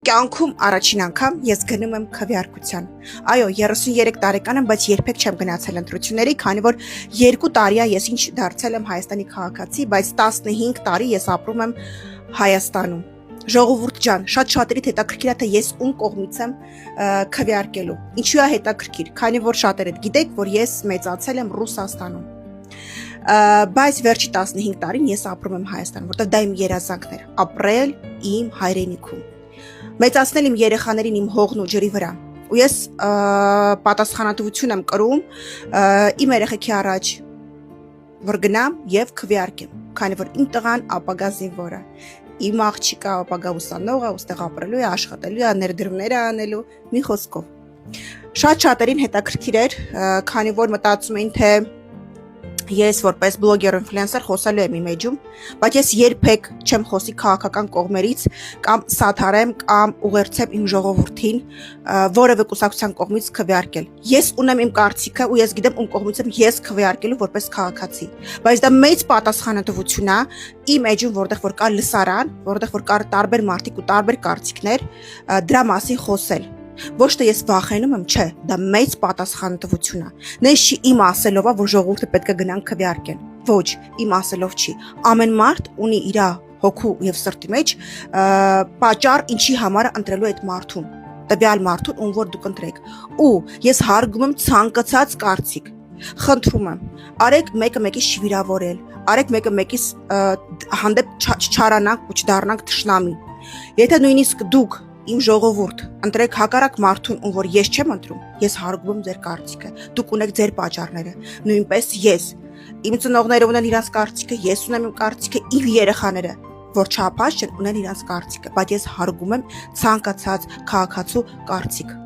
Կյանքում առաջին անգամ ես գնում եմ քվեարկության։ Այո, 33 տարեկան եմ, բայց երբեք չեմ գնացել ընտրությունների, քանի որ 2 տարի է ես ինչ դարձել եմ Հայաստանի քաղաքացի, բայց 15 տարի ես ապրում եմ Հայաստանում։ Ժողովուրդ ջան, շատ շատերիդ հետաքրքիր է, թե ես ում կողմից եմ քվեարկելու։ Ինչու է հետաքրքիր, քանի որ շատերդ գիտեք, որ ես մեծացել եմ Ռուսաստանում։ Բայց վերջի 15 տարին ես ապրում եմ Հայաստանում, որտեղ դա իմ երազանքն էր, ապրել իմ հայրենիքում։ Մեծացնել իմ երեխաներին իմ հողն ու ջրի վրա։ Ու ես պատասխանատվություն եմ կրում իմ երեխեքի առաջ, որ գնամ եւ քվեարկեմ, քանի որ իմ տղան ապագա զինվոր է, իմ աղջիկը ապագա ուսանող է, ուստեղ ապրելու է, աշխատելու է, ներդրումներ է անելու, մի խոսքով։ Շատ շատերին հետաքրքիր էր, քանի որ մտածում էին, թե ես որպես բլոգեր ինֆլուենսեր խոսելու եմ իմ էջում, բայց ես երբեք չեմ խոսի քաղաքական կողմերից կամ սաթարեմ կամ ուղերձեմ իմ ժողովրդին որևէ կուսակցության կողմից քվեարկել։ Ես ունեմ իմ կարծիքը ու ես գիտեմ ում կողմից եմ ես քվեարկելու որպես քաղաքացի, բայց դա մեծ պատասխանատվություն է իմ էջում, որտեղ որ կա լսարան, որտեղ որ կա տարբեր մարդիկ ու տարբեր կարծիքներ, դրա մասին խոսել։ Ոչ թե ես վախենում եմ, չէ, դա մեծ պատասխանատվություն է։ Նես չի իմ ասելով, որ ժողովուրդը պետք է գնան քվեարկեն։ Ոչ, իմ ասելով չի։ Ամեն մարդ ունի իր հոգու եւ սրտի մեջ պատճառ, ինչի համար ընտրելու այդ մարդուն, տվյալ մարդուն, ում որ դուք ընտրեք։ Ու ես հարգում եմ ցանկացած կարծիք։ Խնդրում եմ, արեք մեկը մեկի շվիրավորել, արեք մեկը մեկիս հանդեպ չչարանանք ու չդառնանք թշնամի։ Եթե նույնիսկ դուք իմ ժողովուրդ ընտրեք հակառակ մարդուն, ում որ ես չեմ ընտրում, ես հարգում եմ ձեր կարծիքը, դուք ունեք ձեր պատճառները, նույնպես ես, իմ ծնողները ունեն իրենց կարծիքը, ես ունեմ իմ կարծիքը, իմ երեխաները, որ չափած չեն ունեն իրենց կարծիքը, բայց ես հարգում եմ ցանկացած քաղաքացու կարծիք։